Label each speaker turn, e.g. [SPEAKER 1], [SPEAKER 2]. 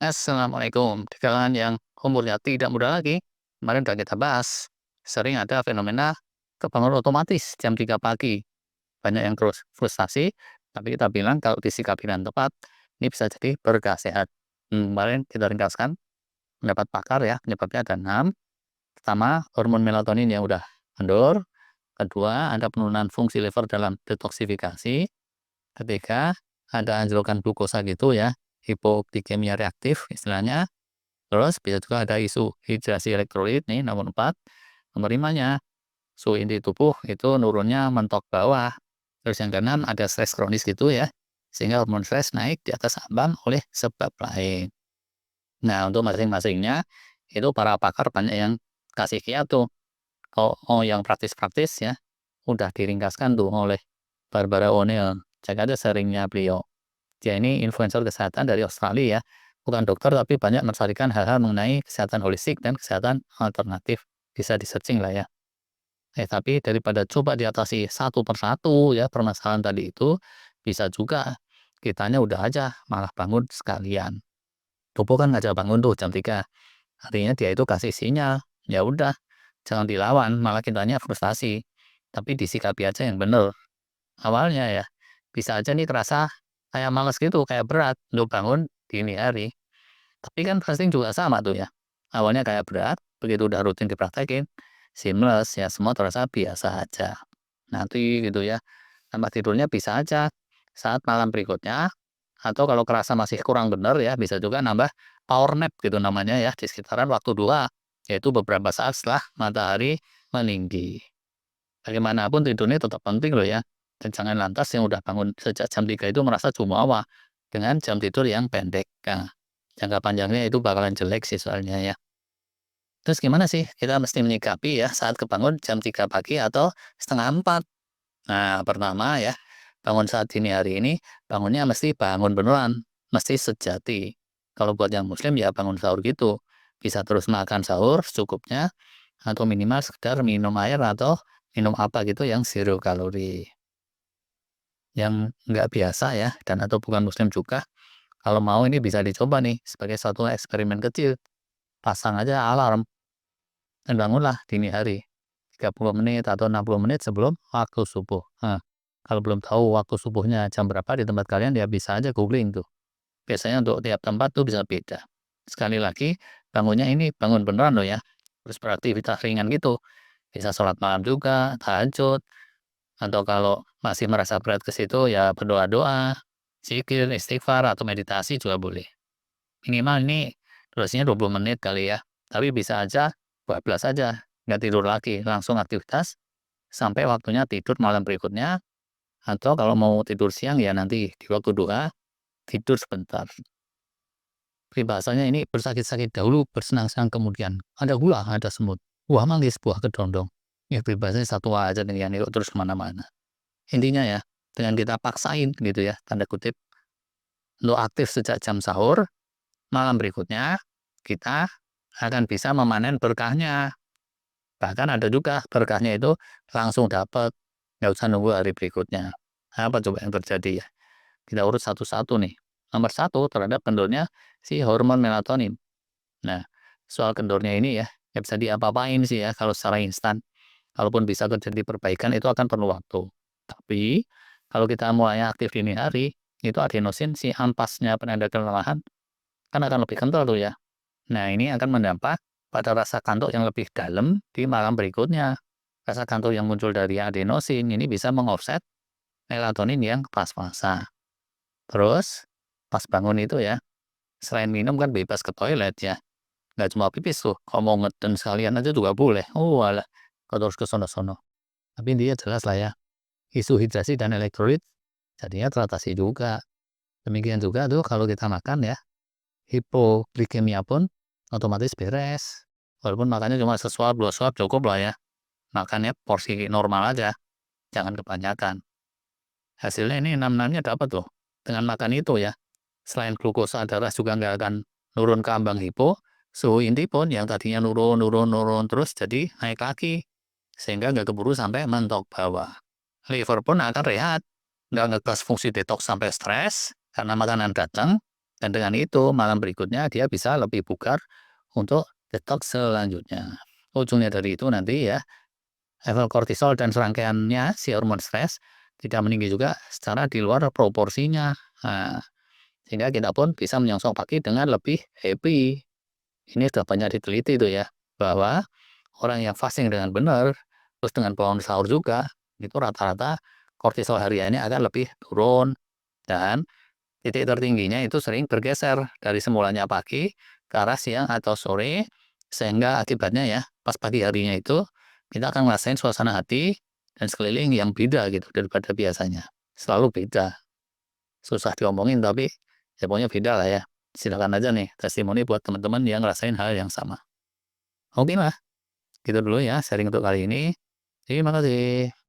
[SPEAKER 1] Assalamualaikum. Di kalangan yang umurnya tidak muda lagi, kemarin udah kita bahas, sering ada fenomena kebangun otomatis jam 3 pagi. Banyak yang terus frustasi, tapi kita bilang kalau disikapi dengan tepat, ini bisa jadi berkah sehat. Kemarin kita ringkaskan pendapat pakar ya, penyebabnya ada 6. Pertama, hormon melatonin yang udah kendor. Kedua, ada penurunan fungsi liver dalam detoksifikasi. Ketiga, ada anjlokkan glukosa gitu ya, hipoglikemia reaktif istilahnya. Terus bisa juga ada isu hidrasi elektrolit nih nomor 4. Nomor 5-nya, suhu inti tubuh itu nurunnya mentok bawah. Terus yang keenam ada stres kronis gitu ya, sehingga hormon stres naik di atas ambang oleh sebab lain. Nah, untuk masing-masingnya itu para pakar banyak yang kasih kiat tuh. Kalau yang praktis-praktis ya, udah diringkaskan tuh oleh Barbara O'Neill. Cek aja seringnya beliau. Dia ini influencer kesehatan dari Australia ya. Bukan dokter tapi banyak melestarikan hal-hal mengenai kesehatan holistik dan kesehatan alternatif. Bisa di-searching lah ya. Tapi daripada coba diatasi satu persatu ya permasalahan tadi itu, bisa juga kitanya udah aja malah bangun sekalian. Tubuh kan ngajak bangun tuh jam 3. Artinya dia itu kasih sinyal. Ya udah, jangan dilawan, malah kitanya frustasi. Tapi disikapi aja yang bener. Awalnya ya, bisa aja nih terasa kayak males gitu, kayak berat untuk bangun dini hari. Tapi kan fasting juga sama tuh ya. Awalnya kayak berat, begitu udah rutin dipraktekin, seamless ya semua terasa biasa aja. Nanti gitu ya, tambah tidurnya bisa aja saat malam berikutnya, atau kalau kerasa masih kurang bener ya, bisa juga nambah power nap gitu namanya ya, di sekitaran waktu 2, yaitu beberapa saat setelah matahari meninggi. Bagaimanapun tidur ini tetap penting loh ya. Dan jangan lantas yang udah bangun sejak jam 3 itu merasa jumawa dengan jam tidur yang pendek. Nah, jangka panjangnya itu bakalan jelek sih soalnya ya. Terus gimana sih kita mesti menyikapi ya saat kebangun jam 3 pagi atau setengah 4? Nah, pertama ya, bangun saat dini hari ini, bangunnya mesti bangun beneran, mesti sejati. Kalau buat yang muslim ya bangun sahur gitu. Bisa terus makan sahur secukupnya, atau minimal sekedar minum air atau minum apa gitu yang zero kalori. Yang nggak biasa ya, dan atau bukan muslim juga, kalau mau ini bisa dicoba nih sebagai satu eksperimen kecil. Pasang aja alarm dan bangunlah dini hari. 30 menit atau 60 menit sebelum waktu subuh. Nah, kalau belum tahu waktu subuhnya jam berapa di tempat kalian ya bisa aja googling tuh. Biasanya untuk tiap tempat tuh bisa beda. Sekali lagi, bangunnya ini bangun beneran loh ya. Terus beraktivitas ringan gitu. Bisa sholat malam juga, tahajud, atau kalau masih merasa berat ke situ ya berdoa-doa, zikir, istighfar, atau meditasi juga boleh. Minimal ini durasinya 20 menit kali ya. Tapi bisa aja 12 aja, nggak tidur lagi, langsung aktivitas sampai waktunya tidur malam berikutnya, atau kalau mau tidur siang ya nanti di waktu duha, tidur sebentar. Peribahasanya ini bersakit-sakit dahulu, bersenang-senang kemudian. Ada gula, ada semut. Buah manggis, buah kedondong. Ya peribahasanya satu aja nih, yang terus kemana-mana. Intinya ya, dengan kita paksain gitu ya, tanda kutip, untuk aktif sejak jam sahur, malam berikutnya kita akan bisa memanen berkahnya. Bahkan ada juga berkahnya itu langsung dapat, nggak usah nunggu hari berikutnya. Apa coba yang terjadi ya? Kita urut satu-satu nih. Nomor satu terhadap kendornya si hormon melatonin. Nah, soal kendornya ini ya, nggak bisa diapa-apain sih ya kalau secara instan. Kalaupun bisa terjadi perbaikan itu akan perlu waktu. Tapi kalau kita mulai aktif dini hari, itu adenosin si ampasnya penanda kelelahan kan akan lebih kental tuh ya. Nah, ini akan mendampak pada rasa kantuk yang lebih dalam di malam berikutnya. Rasa kantuk yang muncul dari adenosin ini bisa mengofset melatonin yang pas-pasan. Terus, pas bangun itu ya, selain minum kan bebas ke toilet ya. Nggak cuma pipis tuh, kalau mau ngeden sekalian aja juga boleh. Oh alah, kalau terus ke sono-sono. Tapi dia jelas lah ya, isu hidrasi dan elektrolit jadinya teratasi juga. Demikian juga tuh kalau kita makan ya, hipoglikemia pun otomatis beres. Walaupun makannya cuma sesuap, 2 suap cukup lah ya. Makannya porsi normal aja, jangan kebanyakan. Hasilnya ini 6-6-nya dapat tuh. Dengan makan itu ya, selain glukosa darah juga nggak akan nurun ke ambang hipo, suhu inti pun yang tadinya nurun, nurun, nurun terus jadi naik lagi. Sehingga nggak keburu sampai mentok bawah. Liver pun akan rehat, nggak ngegas fungsi detox sampai stres, karena makanan datang, Dan dengan itu malam berikutnya dia bisa lebih bugar untuk detox selanjutnya. Ujungnya dari itu nanti ya, level kortisol dan serangkaiannya si hormon stres tidak meninggi juga secara di luar proporsinya. Nah, sehingga kita pun bisa menyongsong pagi dengan lebih happy. Ini sudah banyak diteliti tuh ya, bahwa orang yang fasting dengan benar, terus dengan bangun sahur juga, itu rata-rata kortisol hariannya akan lebih turun. Dan titik tertingginya itu sering bergeser dari semulanya pagi ke arah siang atau sore, sehingga akibatnya ya, pas pagi harinya itu kita akan ngerasain suasana hati dan sekeliling yang beda gitu daripada biasanya. Selalu beda. Susah diomongin tapi ya pokoknya beda lah ya. Silakan aja nih testimoni buat teman-teman yang ngerasain hal yang sama. Oke lah, gitu dulu ya sharing untuk kali ini. Terima kasih.